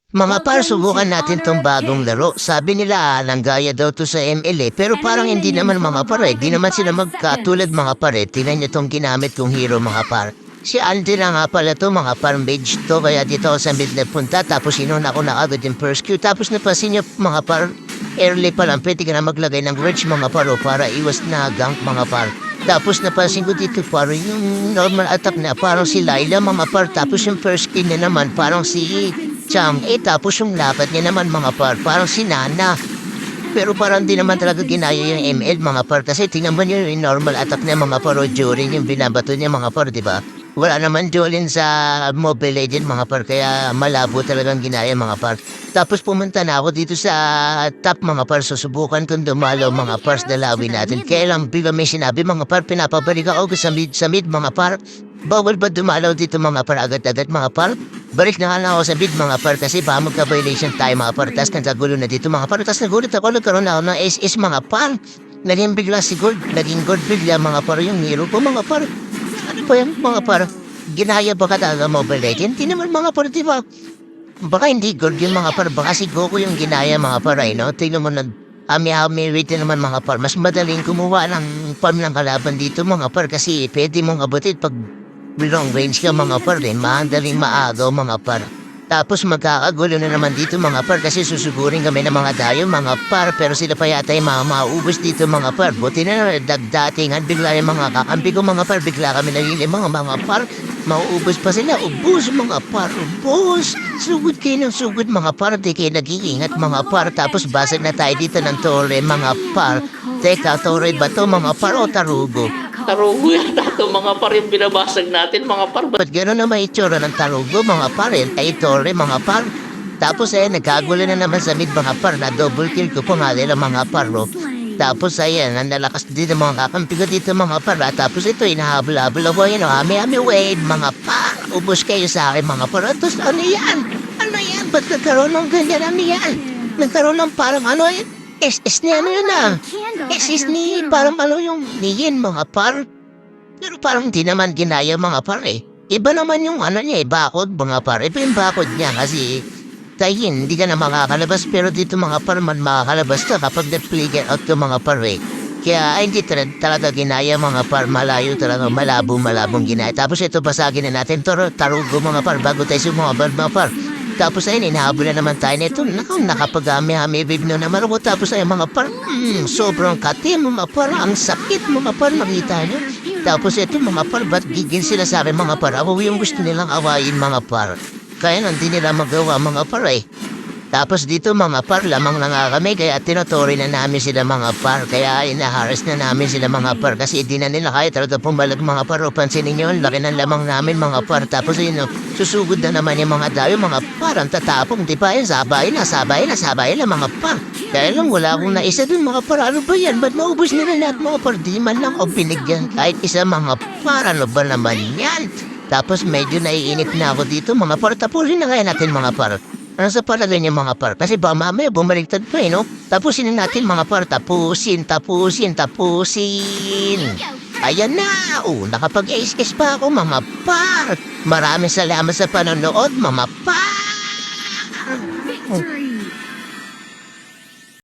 Mga par, subukan natin tong bagong laro. Sabi nila, nanggaya daw to sa ML pero parang hindi naman mga par Di naman sila magkatulad mga par Tingnan nyo tong ginamit kong hero mga par. Si Andy na nga pala to mga par mage to. Kaya dito ako sa mid na punta. Tapos inuna ko na agad yung first Q. Tapos napansin nyo mga par, early pa lang pwede ka na maglagay ng wrench mga par para iwas na gank mga par. Tapos napansin ko dito parang yung normal attack na parang si Layla mga par. Tapos yung first kill na naman parang si Chang. Tapos yung lapat niya naman mga par parang si Nana. Pero parang di naman talaga ginaya yung ML mga par. Kasi tingnan mo yung normal attack niya mga par o during yung binabato niya mga par, di ba? Wala naman during sa Mobile Legend mga par. Kaya malabo talagang ginaya mga par. Tapos pumunta na ako dito sa top mga par. Susubukan kong dumalaw mga pars dalawin natin. Kaya lang bigla may sinabi mga par. Pinapabalik ako sa mid mga par. Bawal ba dumalaw dito mga par agad-agad mga par? Balik na nga lang ako sa mid mga par kasi baka magka-violation tayo mga par. Tapos nagkagulo na dito mga par. Tapos nagulit ako nagkaroon ako ng SS mga par. Naging bigla si Gold. Naging Gold bigla mga par yung hero ko mga par. Ano ba yan mga par? Ginaya ba ka talaga Mobile Legend? Hindi naman mga par diba? Baka hindi Gold yung mga par. Baka si Goku yung ginaya mga par no? Tingnan mo na ami-ami wait naman mga par. Mas madaling kumuha ng farm ng kalaban dito mga par. Kasi pwede mong abutin pag long range ka mga par madaling maagaw mga par. Tapos magkakagulo na naman dito mga par kasi susugurin kami ng mga dayo mga par pero sila pa yata yung mga maubos dito mga par. Buti na dagdatingan bigla yung mga kakampi ko mga par bigla kami naging mga par. Mauubos pa sila, ubos mga par, ubos. Sugod kayo ng sugod mga par, di kayo nag-iingat mga par. Tapos basag na tayo dito ng tore mga par. Teka, tore ba to mga par o tarugo? Tarugo yata ito, mga par yung binabasag natin, mga par. Ba't gano'n na may itsura ng tarugo, mga par? Ay, tore, mga par. Tapos nagkagulo na naman sa mid, mga par, na double kill ko pa nga nila, mga par, no? Tapos ayan, ang nalakas din ng mga kakampi ko dito, mga par. Tapos ito, inahabol-habol ako, yun, ami-ami wait, mga par. Ubus kayo sa akin, mga par. Tapos ano yan? Ano yan? Ba't nagkaroon ng ganyan, ano yan? Nagkaroon ng parang ano yan? SS ni ano yun SS ni parang ano yung niyin, mga par. Pero parang di naman ginaya mga par Iba naman yung ano niya bakod mga par. Iba yung bakod niya kasi tayin, hindi ka na makakalabas pero dito mga par man makakalabas ka kapag na-flicker out ka mga par Kaya hindi talaga ginaya mga par, malayo talaga, malabong ginaya. Tapos ito pasagin na natin, tarugo mga par bago tayo sumabad mga par. Tapos ayun, inahabol na naman tayo nito. Nakapag-ami-ami babe na naman ako. Tapos ayun mga par, sobrang katim mga par. Ang sakit mga par, makita nyo. Tapos ito mga par, ba't gigil sila sa akin mga par? Ako yung gusto nilang awayin mga par. Kaya hindi nila magawa mga par Tapos dito mga par, lamang na nga kami. Kaya tinutuloy na namin sila mga par. Kaya inaharas na namin sila mga par. Kasi di na nila kaya talaga pumalag mga par. O pansinin nyo, laki ng lamang namin mga par. Tapos yun, susugod na naman yung mga dayo mga par. Ang tatapong, di ba? Sabay na mga par. Kaya lang wala akong naisa dun mga par. Ano ba yan? Ba't maubos nila lahat mga par? Di man lang ako binigyan kahit isa mga par. Ano ba naman yan? Tapos medyo naiinip na ako dito mga par. Tapusin na kaya natin mga par. Ano sa palagay niyo mga par? Kasi ba mamaya bumaliktad pa no? Tapusin na natin mga par. Tapusin. Ayan na. Nakapag-ace pa ako mga par. Maraming salamat sa panonood mga par.